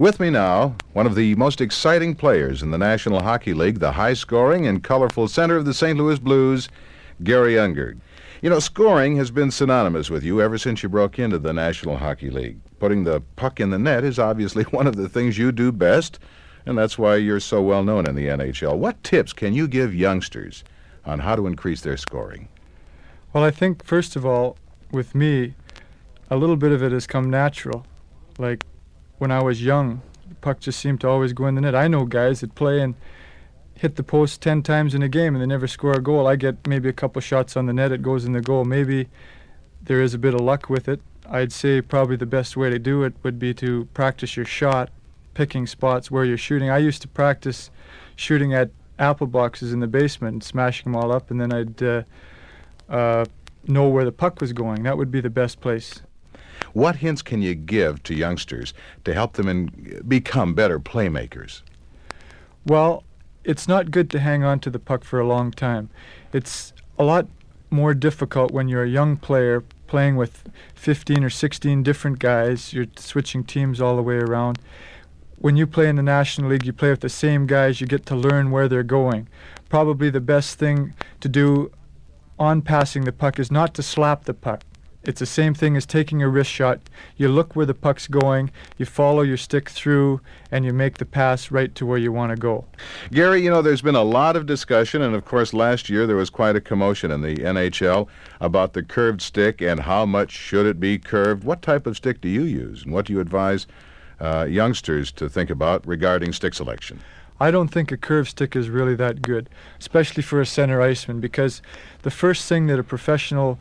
With me now, one of the most exciting players in the National Hockey League, the high-scoring and colorful center of the St. Louis Blues, Garry Ungar. You know, scoring has been synonymous with you ever since you broke into the National Hockey League. Putting the puck in the net is obviously one of the things you do best, and that's why you're so well known in the NHL. What tips can you give youngsters on how to increase their scoring? Well, I think, first of all, with me, a little bit of it has come natural. Like, when I was young, the puck just seemed to always go in the net. I know guys that play and hit the post 10 times in a game and they never score a goal. I get maybe a couple shots on the net, it goes in the goal. Maybe there is a bit of luck with it. I'd say probably the best way to do it would be to practice your shot, picking spots where you're shooting. I used to practice shooting at apple boxes in the basement and smashing them all up, and then I'd know where the puck was going. That would be the best place. What hints can you give to youngsters to help them become better playmakers? Well, it's not good to hang on to the puck for a long time. It's a lot more difficult when you're a young player playing with 15 or 16 different guys. You're switching teams all the way around. When you play in the National League, you play with the same guys. You get to learn where they're going. Probably the best thing to do on passing the puck is not to slap the puck. It's the same thing as taking a wrist shot. You look where the puck's going, you follow your stick through, and you make the pass right to where you want to go. Garry, you know, there's been a lot of discussion, and of course last year there was quite a commotion in the NHL about the curved stick and how much should it be curved. What type of stick do you use, and what do you advise youngsters to think about regarding stick selection? I don't think a curved stick is really that good, especially for a center iceman, because the first thing that a professional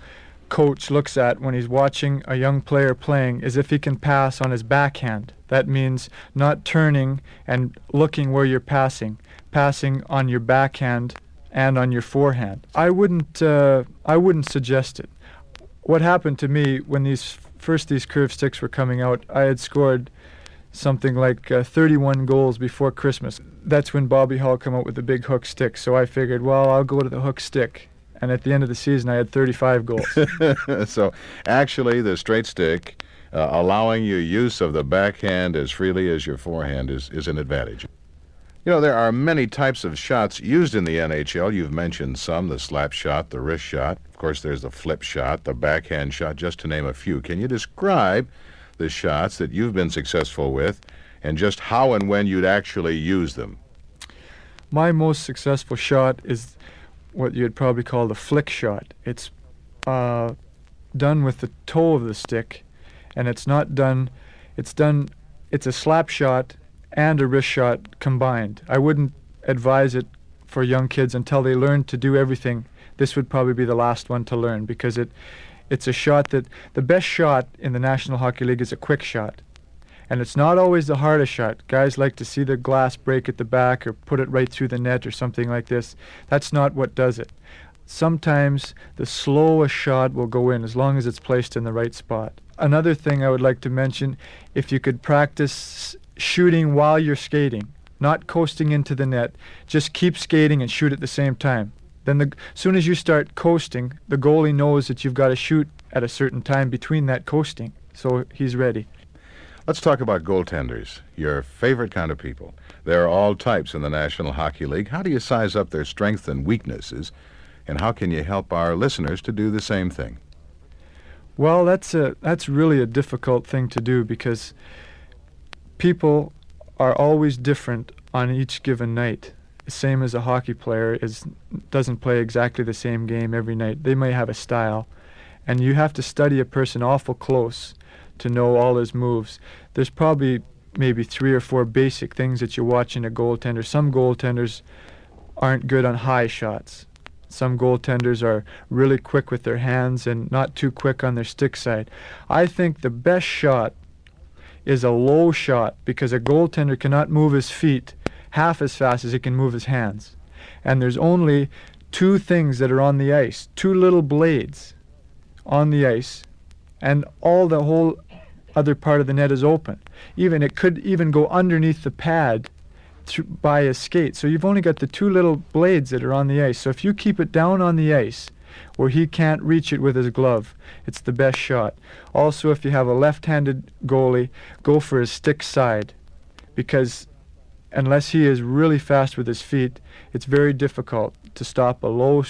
coach looks at when he's watching a young player playing is if he can pass on his backhand. That means not turning and looking where you're passing on your backhand and on your forehand. I wouldn't suggest it. What happened to me when these curved sticks were coming out, I had scored something like 31 goals before Christmas. That's when Bobby Hull came out with the big hook stick, so I figured, well, I'll go to the hook stick. And at the end of the season, I had 35 goals. So actually, the straight stick, allowing you use of the backhand as freely as your forehand is an advantage. You know, there are many types of shots used in the NHL. You've mentioned some, the slap shot, the wrist shot. Of course, there's the flip shot, the backhand shot, just to name a few. Can you describe the shots that you've been successful with and just how and when you'd actually use them? My most successful shot is what you'd probably call the flick shot. It's done with the toe of the stick, and it's a slap shot and a wrist shot combined. I wouldn't advise it for young kids until they learn to do everything. This would probably be the last one to learn, because it's a shot that the best shot in the National Hockey League is a quick shot. And it's not always the hardest shot. Guys like to see the glass break at the back or put it right through the net or something like this. That's not what does it. Sometimes the slowest shot will go in as long as it's placed in the right spot. Another thing I would like to mention, if you could practice shooting while you're skating, not coasting into the net, just keep skating and shoot at the same time. Then as soon as you start coasting, the goalie knows that you've got to shoot at a certain time between that coasting, so he's ready. Let's talk about goaltenders, your favorite kind of people. There are all types in the National Hockey League. How do you size up their strengths and weaknesses, and how can you help our listeners to do the same thing? Well, that's really a difficult thing to do, because people are always different on each given night. The same as a hockey player doesn't play exactly the same game every night. They may have a style, and you have to study a person awful close to know all his moves. There's probably maybe 3 or 4 basic things that you watch in a goaltender. Some goaltenders aren't good on high shots. Some goaltenders are really quick with their hands and not too quick on their stick side. I think the best shot is a low shot, because a goaltender cannot move his feet half as fast as he can move his hands. And there's only 2 things that are on the ice, 2 little blades on the ice, and the whole other part of the net is open. It could even go underneath the pad by his skate. So you've only got the 2 little blades that are on the ice. So if you keep it down on the ice where he can't reach it with his glove, it's the best shot. Also, if you have a left-handed goalie, go for his stick side. because unless he is really fast with his feet, it's very difficult to stop a low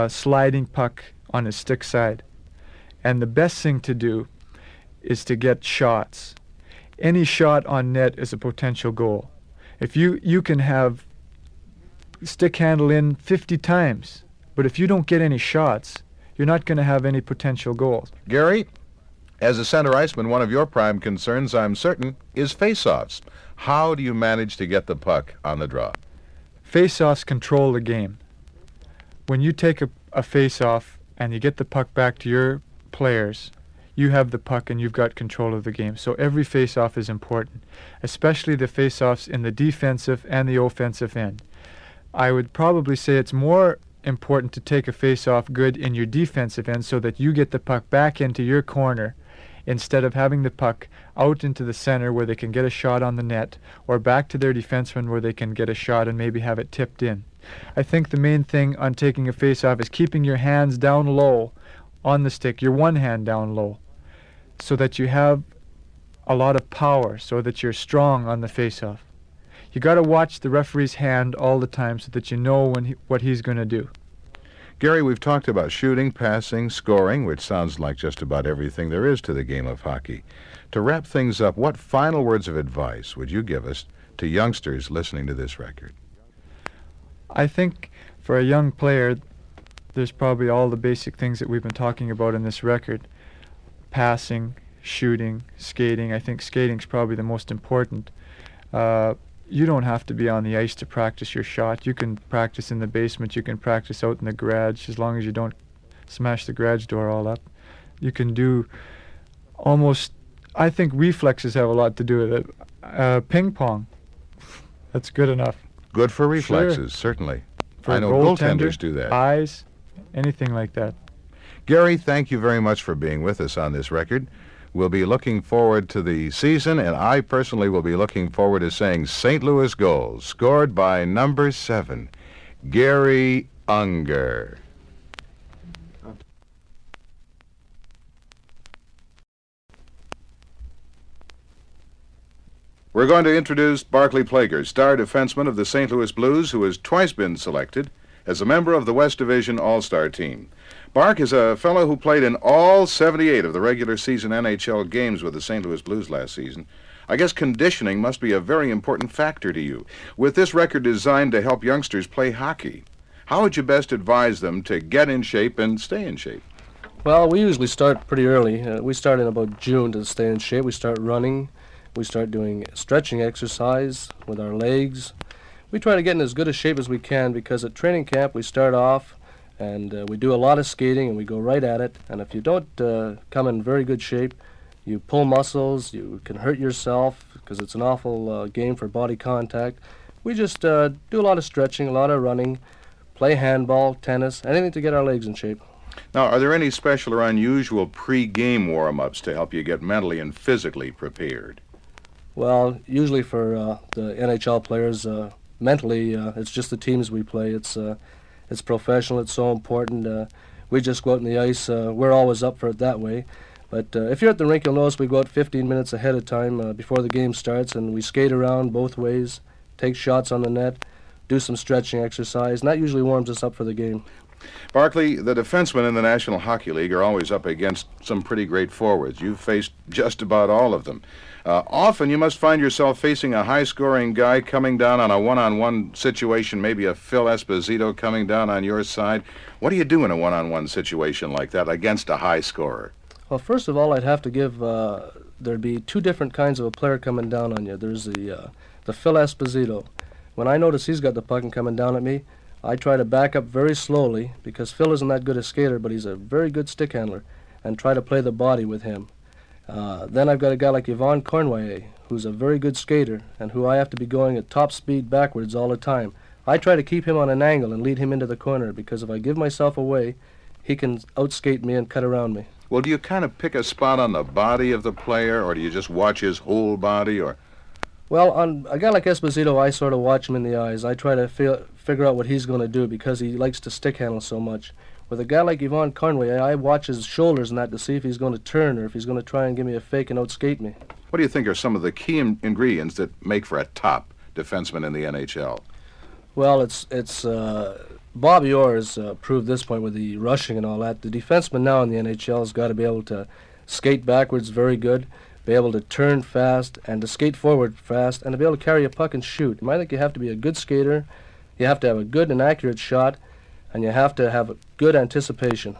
sliding puck on his stick side. And the best thing to do is to get shots. Any shot on net is a potential goal. If you can have stick handle in 50 times, but if you don't get any shots, you're not going to have any potential goals. Garry, as a center iceman, one of your prime concerns, I'm certain, is face-offs. How do you manage to get the puck on the draw? Face-offs control the game. When you take a face-off and you get the puck back to your players, you have the puck and you've got control of the game. So every face-off is important, especially the face-offs in the defensive and the offensive end. I would probably say it's more important to take a face-off good in your defensive end so that you get the puck back into your corner instead of having the puck out into the center where they can get a shot on the net, or back to their defenseman where they can get a shot and maybe have it tipped in. I think the main thing on taking a face-off is keeping your hands down low on the stick, your one hand down low, so that you have a lot of power, so that you're strong on the face-off. You got to watch the referee's hand all the time so that you know what he's going to do. Garry, we've talked about shooting, passing, scoring, which sounds like just about everything there is to the game of hockey. To wrap things up, what final words of advice would you give us to youngsters listening to this record? I think for a young player, there's probably all the basic things that we've been talking about in this record. Passing, shooting, skating. I think skating's probably the most important. You don't have to be on the ice to practice your shot. You can practice in the basement. You can practice out in the garage, as long as you don't smash the garage door all up. You can do almost, I think reflexes have a lot to do with it. Ping pong, that's good enough. Good for reflexes, Sure. Certainly. For I know goaltenders do that. Eyes, anything like that. Garry, thank you very much for being with us on this record. We'll be looking forward to the season, and I personally will be looking forward to seeing St. Louis goals scored by number 7, Garry Ungar. We're going to introduce Barclay Plager, star defenseman of the St. Louis Blues, who has twice been selected as a member of the West Division All-Star team. Bark is a fellow who played in all 78 of the regular season NHL games with the St. Louis Blues last season. I guess conditioning must be a very important factor to you. With this record designed to help youngsters play hockey, how would you best advise them to get in shape and stay in shape? Well, we usually start pretty early. We start in about June to stay in shape. We start running. We start doing stretching exercise with our legs. We try to get in as good a shape as we can, because at training camp we start off and we do a lot of skating and we go right at it. And if you don't come in very good shape, you pull muscles, you can hurt yourself, because it's an awful game for body contact. We just do a lot of stretching, a lot of running, play handball, tennis, anything to get our legs in shape. Now, are there any special or unusual pre-game warm-ups to help you get mentally and physically prepared? Well, usually for the NHL players, mentally, it's just the teams we play. It's professional. It's so important. We just go out on the ice. We're always up for it that way. But if you're at the rink, you'll notice we go out 15 minutes ahead of time before the game starts, and we skate around both ways, take shots on the net, do some stretching exercise, and that usually warms us up for the game. Barclay, the defensemen in the National Hockey League are always up against some pretty great forwards. You've faced just about all of them. Often you must find yourself facing a high-scoring guy coming down on a one-on-one situation, maybe a Phil Esposito coming down on your side. What do you do in a one-on-one situation like that against a high scorer? Well, first of all, I'd have to give, there'd be two different kinds of a player coming down on you. There's the Phil Esposito. When I notice he's got the puck and coming down at me, I try to back up very slowly, because Phil isn't that good a skater, but he's a very good stick handler, and try to play the body with him. Then I've got a guy like Yvon Cornway, who's a very good skater, and who I have to be going at top speed backwards all the time. I try to keep him on an angle and lead him into the corner, because if I give myself away, he can outskate me and cut around me. Well, do you kind of pick a spot on the body of the player, or do you just watch his whole body, or... Well, on a guy like Esposito, I sort of watch him in the eyes. I try to figure out what he's going to do, because he likes to stick handle so much. With a guy like Yvon Conway, I watch his shoulders and that to see if he's going to turn or if he's going to try and give me a fake and outskate me. What do you think are some of the key ingredients that make for a top defenseman in the NHL? Well, it's Bobby Orr has proved this point with the rushing and all that. The defenseman now in the NHL has got to be able to skate backwards very good, be able to turn fast, and to skate forward fast, and to be able to carry a puck and shoot. I think you have to be a good skater, you have to have a good and accurate shot, and you have to have a good anticipation.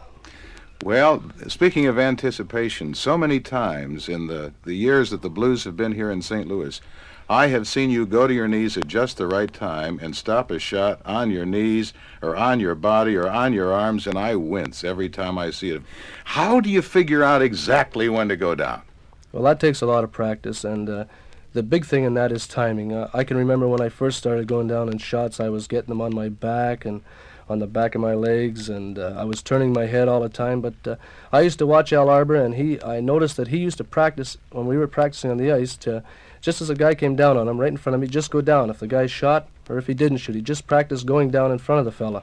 Well, speaking of anticipation, so many times in the years that the Blues have been here in St. Louis, I have seen you go to your knees at just the right time and stop a shot on your knees or on your body or on your arms, and I wince every time I see it. How do you figure out exactly when to go down? Well, that takes a lot of practice, and the big thing in that is timing. I can remember when I first started going down in shots, I was getting them on my back and on the back of my legs, and I was turning my head all the time. But I used to watch Al Arbor, and I noticed that he used to practice when we were practicing on the ice to, just as a guy came down on him right in front of me, just go down. If the guy shot or if he didn't shoot, he just practiced going down in front of the fella.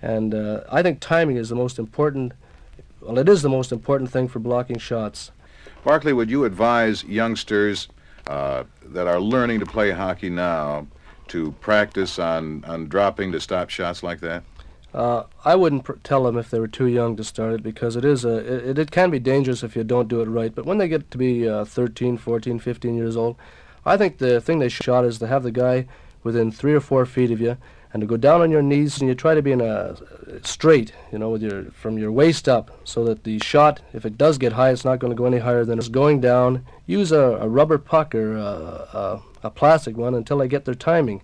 And I think timing is the most important, well, it is the most important thing for blocking shots. Barclay, would you advise youngsters that are learning to play hockey now to practice on dropping to stop shots like that? I wouldn't tell them if they were too young to start it, because it can be dangerous if you don't do it right. But when they get to be 13, 14, 15 years old, I think the thing they shot is to have the guy within 3 or 4 feet of you, and to go down on your knees, and you try to be in a straight, with from your waist up, so that the shot, if it does get high, it's not going to go any higher than it's going down. Use a rubber puck or a plastic one until they get their timing.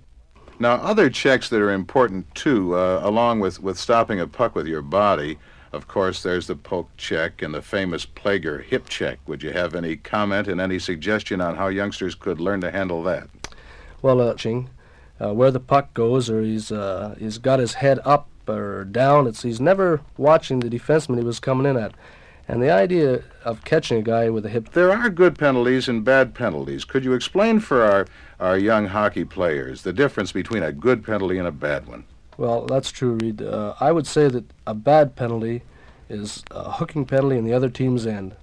Now, other checks that are important, too, along with stopping a puck with your body, of course, there's the poke check and the famous Plager hip check. Would you have any comment and any suggestion on how youngsters could learn to handle that? Well, where the puck goes, or he's got his head up or down, he's never watching the defenseman he was coming in at. And the idea of catching a guy with a hip... There are good penalties and bad penalties. Could you explain for our young hockey players the difference between a good penalty and a bad one? Well, that's true, Reed. I would say that a bad penalty is a hooking penalty in the other team's end,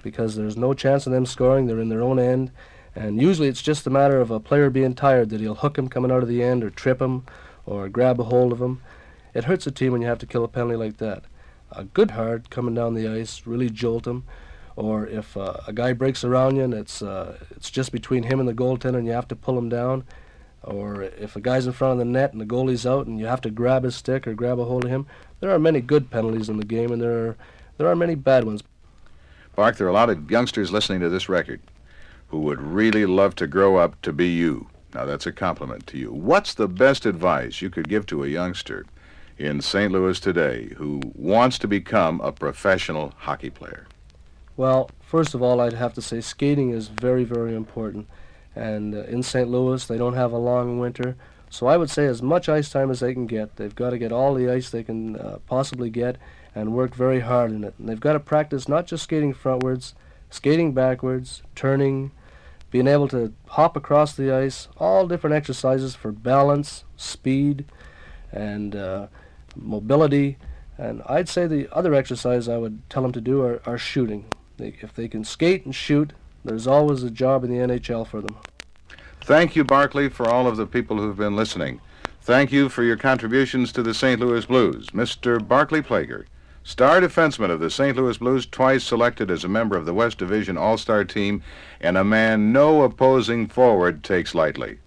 because there's no chance of them scoring. They're in their own end, and usually it's just a matter of a player being tired that he'll hook him coming out of the end or trip him or grab a hold of him. It hurts a team when you have to kill a penalty like that. A good hard coming down the ice, really jolt him, or if a guy breaks around you and it's just between him and the goaltender and you have to pull him down, or if a guy's in front of the net and the goalie's out and you have to grab his stick or grab a hold of him. There are many good penalties in the game, and there are many bad ones. Bark, there are a lot of youngsters listening to this record who would really love to grow up to be you. Now, that's a compliment to you. What's the best advice you could give to a youngster in St. Louis today who wants to become a professional hockey player? Well, first of all, I'd have to say skating is very, very important. And in St. Louis, they don't have a long winter. So I would say as much ice time as they can get. They've got to get all the ice they can possibly get and work very hard in it. And they've got to practice not just skating frontwards, skating backwards, turning, being able to hop across the ice, all different exercises for balance, speed, and mobility. And I'd say the other exercise I would tell them to do are shooting. If they can skate and shoot, there's always a job in the NHL for them. Thank you, Barclay, for all of the people who've been listening. Thank you for your contributions to the St. Louis Blues. Mr. Barclay Plager, star defenseman of the St. Louis Blues, twice selected as a member of the West Division All-Star team, and a man no opposing forward takes lightly.